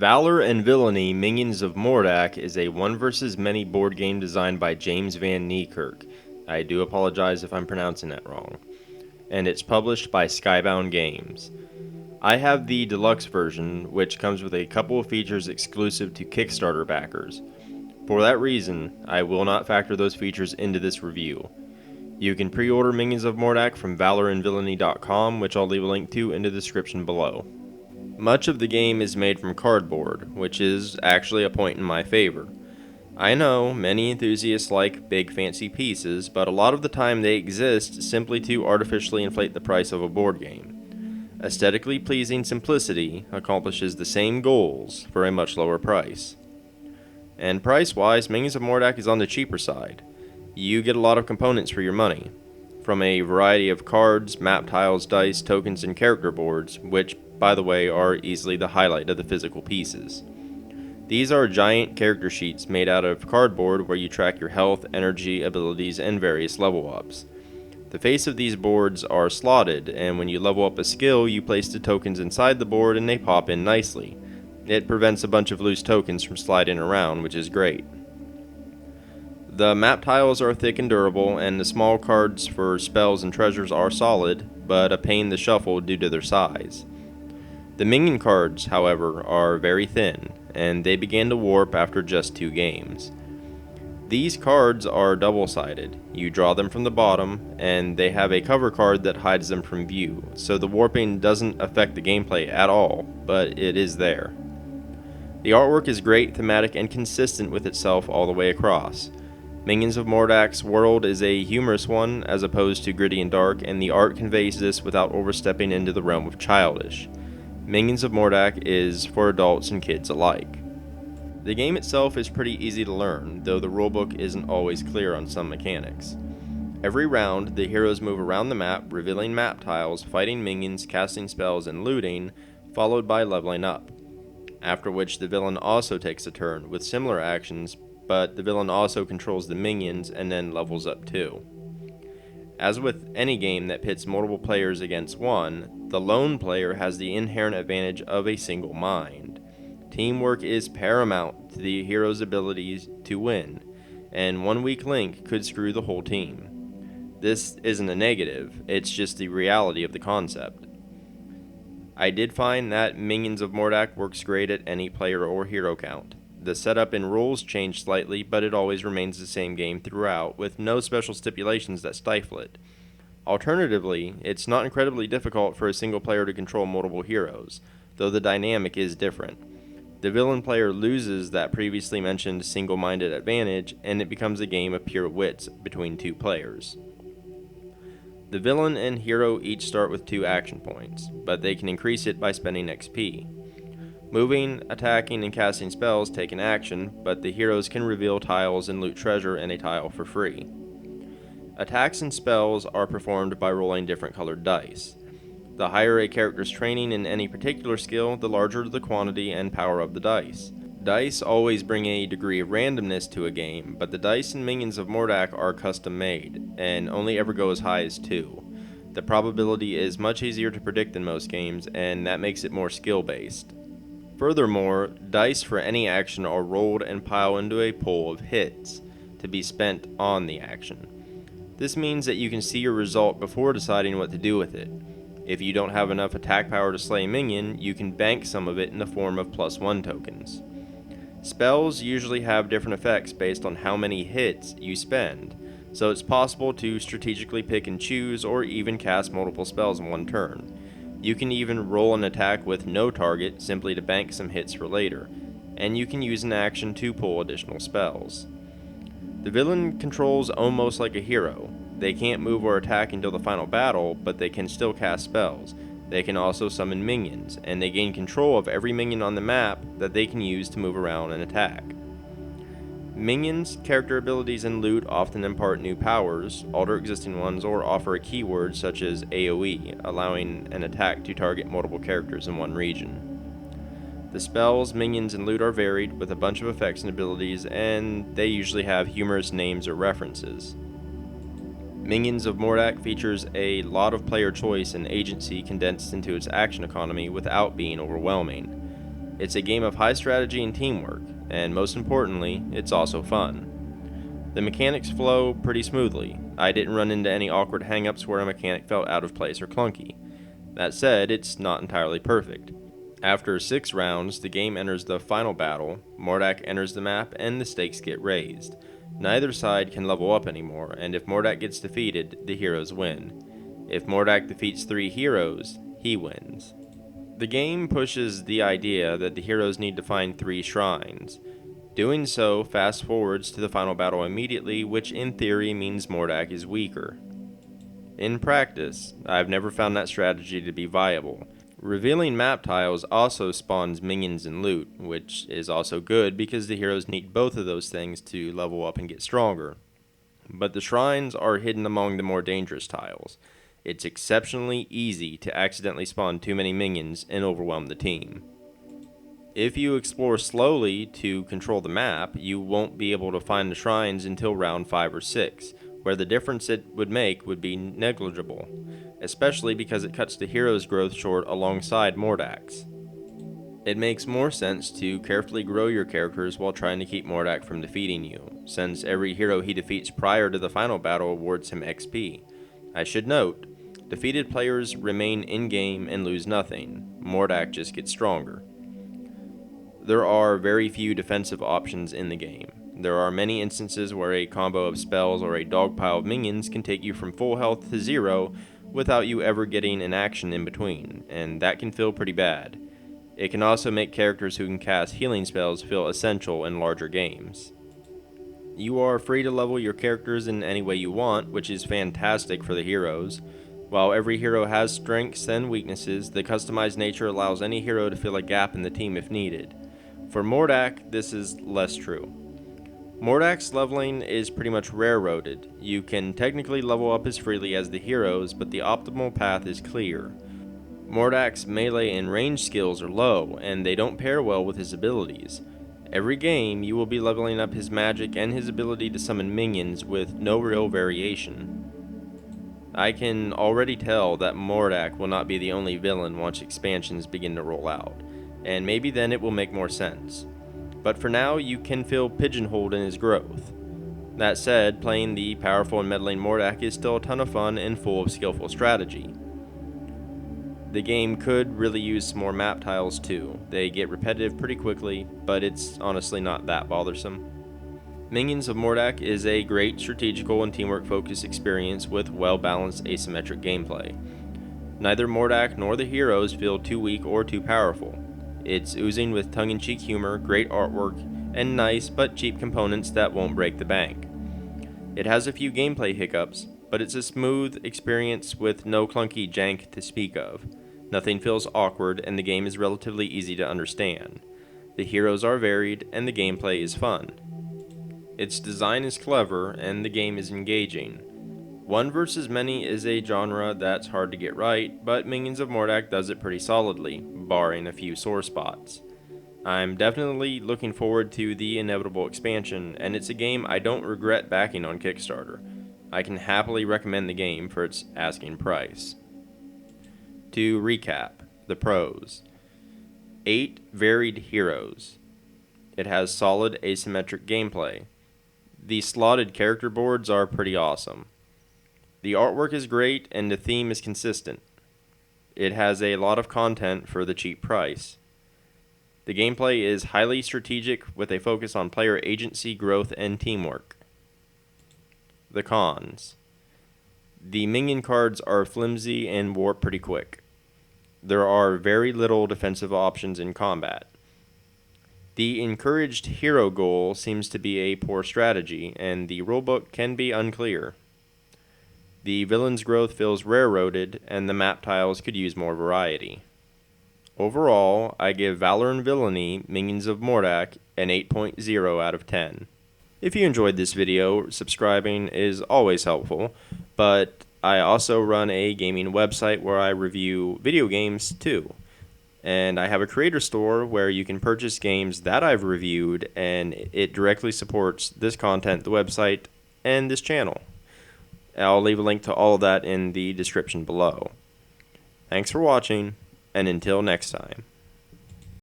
Valor and Villainy, Minions of Mordak is a one versus many board game designed by James Van Niekerk. I do apologize if I'm pronouncing that wrong. And it's published by Skybound Games. I have the deluxe version, which comes with a couple of features exclusive to Kickstarter backers. For that reason, I will not factor those features into this review. You can pre-order Minions of Mordak from valorandvillainy.com, which I'll leave a link to in the description below. Much of the game is made from cardboard, which is actually a point in my favor. I know many enthusiasts like big fancy pieces, but a lot of the time they exist simply to artificially inflate the price of a board game. Aesthetically pleasing simplicity accomplishes the same goals for a much lower price. And price-wise, Minions of Mordak is on the cheaper side. You get a lot of components for your money, from a variety of cards, map tiles, dice, tokens, and character boards, which, by the way, are easily the highlight of the physical pieces. These are giant character sheets made out of cardboard where you track your health, energy, abilities, and various level ups. The face of these boards are slotted, and when you level up a skill, you place the tokens inside the board and they pop in nicely. It prevents a bunch of loose tokens from sliding around, which is great. The map tiles are thick and durable, and the small cards for spells and treasures are solid, but a pain to shuffle due to their size. The minion cards, however, are very thin, and they began to warp after just 2 games. These cards are double-sided. You draw them from the bottom, and they have a cover card that hides them from view, so the warping doesn't affect the gameplay at all, but it is there. The artwork is great, thematic, and consistent with itself all the way across. Minions of Mordak's world is a humorous one as opposed to gritty and dark, and the art conveys this without overstepping into the realm of childish. Minions of Mordak is for adults and kids alike. The game itself is pretty easy to learn, though the rulebook isn't always clear on some mechanics. Every round, the heroes move around the map, revealing map tiles, fighting minions, casting spells, and looting, followed by leveling up. After which the villain also takes a turn with similar actions, but the villain also controls the minions and then levels up too. As with any game that pits multiple players against one, the lone player has the inherent advantage of a single mind. Teamwork is paramount to the hero's abilities to win, and one weak link could screw the whole team. This isn't a negative, it's just the reality of the concept. I did find that Minions of Mordak works great at any player or hero count. The setup and rules change slightly, but it always remains the same game throughout, with no special stipulations that stifle it. Alternatively, it's not incredibly difficult for a single player to control multiple heroes, though the dynamic is different. The villain player loses that previously mentioned single-minded advantage, and it becomes a game of pure wits between 2 players. The villain and hero each start with 2 action points, but they can increase it by spending XP. Moving, attacking, and casting spells take an action, but the heroes can reveal tiles and loot treasure in a tile for free. Attacks and spells are performed by rolling different colored dice. The higher a character's training in any particular skill, the larger the quantity and power of the dice. Dice always bring a degree of randomness to a game, but the dice in Minions of Mordak are custom made, and only ever go as high as 2. The probability is much easier to predict than most games, and that makes it more skill-based. Furthermore, dice for any action are rolled and piled into a pool of hits to be spent on the action. This means that you can see your result before deciding what to do with it. If you don't have enough attack power to slay a minion, you can bank some of it in the form of +1 tokens. Spells usually have different effects based on how many hits you spend, so it's possible to strategically pick and choose or even cast multiple spells in one turn. You can even roll an attack with no target simply to bank some hits for later, and you can use an action to pull additional spells. The villain controls almost like a hero. They can't move or attack until the final battle, but they can still cast spells. They can also summon minions, and they gain control of every minion on the map that they can use to move around and attack. Minions, character abilities, and loot often impart new powers, alter existing ones, or offer a keyword such as AoE, allowing an attack to target multiple characters in one region. The spells, minions, and loot are varied with a bunch of effects and abilities, and they usually have humorous names or references. Minions of Mordak features a lot of player choice and agency condensed into its action economy without being overwhelming. It's a game of high strategy and teamwork, and most importantly, it's also fun. The mechanics flow pretty smoothly. I didn't run into any awkward hangups where a mechanic felt out of place or clunky. That said, it's not entirely perfect. After 6 rounds, the game enters the final battle, Mordak enters the map, and the stakes get raised. Neither side can level up anymore, and if Mordak gets defeated, the heroes win. If Mordak defeats 3 heroes, he wins. The game pushes the idea that the heroes need to find 3 shrines. Doing so fast forwards to the final battle immediately, which in theory means Mordak is weaker. In practice, I've never found that strategy to be viable. Revealing map tiles also spawns minions and loot, which is also good because the heroes need both of those things to level up and get stronger. But the shrines are hidden among the more dangerous tiles. It's exceptionally easy to accidentally spawn too many minions and overwhelm the team. If you explore slowly to control the map, you won't be able to find the shrines until round 5 or 6, where the difference it would make would be negligible, especially because it cuts the hero's growth short alongside Mordak's. It makes more sense to carefully grow your characters while trying to keep Mordak from defeating you, since every hero he defeats prior to the final battle awards him XP. I should note, defeated players remain in-game and lose nothing. Mordak just gets stronger. There are very few defensive options in the game. There are many instances where a combo of spells or a dogpile of minions can take you from full health to 0 without you ever getting an action in between, and that can feel pretty bad. It can also make characters who can cast healing spells feel essential in larger games. You are free to level your characters in any way you want, which is fantastic for the heroes. While every hero has strengths and weaknesses, the customized nature allows any hero to fill a gap in the team if needed. For Mordak, this is less true. Mordak's leveling is pretty much railroaded. You can technically level up as freely as the heroes, but the optimal path is clear. Mordak's melee and range skills are low, and they don't pair well with his abilities. Every game, you will be leveling up his magic and his ability to summon minions with no real variation. I can already tell that Mordak will not be the only villain once expansions begin to roll out, and maybe then it will make more sense. But for now, you can feel pigeonholed in his growth. That said, playing the powerful and meddling Mordak is still a ton of fun and full of skillful strategy. The game could really use some more map tiles too. They get repetitive pretty quickly, but it's honestly not that bothersome. Minions of Mordak is a great strategical and teamwork focused experience with well-balanced asymmetric gameplay. Neither Mordak nor the heroes feel too weak or too powerful. It's oozing with tongue-in-cheek humor, great artwork, and nice but cheap components that won't break the bank. It has a few gameplay hiccups, but it's a smooth experience with no clunky jank to speak of. Nothing feels awkward, and the game is relatively easy to understand. The heroes are varied, and the gameplay is fun. Its design is clever, and the game is engaging. One versus many is a genre that's hard to get right, but Minions of Mordak does it pretty solidly, barring a few sore spots. I'm definitely looking forward to the inevitable expansion, and it's a game I don't regret backing on Kickstarter. I can happily recommend the game for its asking price. To recap, the pros. 8 varied heroes. It has solid asymmetric gameplay. The slotted character boards are pretty awesome. The artwork is great and the theme is consistent. It has a lot of content for the cheap price. The gameplay is highly strategic with a focus on player agency, growth, and teamwork. The cons. The minion cards are flimsy and warp pretty quick. There are very little defensive options in combat. The encouraged hero goal seems to be a poor strategy, and the rulebook can be unclear. The villain's growth feels railroaded, and the map tiles could use more variety. Overall, I give Valor and Villainy, Minions of Mordak, an 8.0 out of 10. If you enjoyed this video, subscribing is always helpful, but I also run a gaming website where I review video games too. And I have a creator store where you can purchase games that I've reviewed, and it directly supports this content, the website, and this channel. I'll leave a link to all of that in the description below. Thanks for watching, and until next time.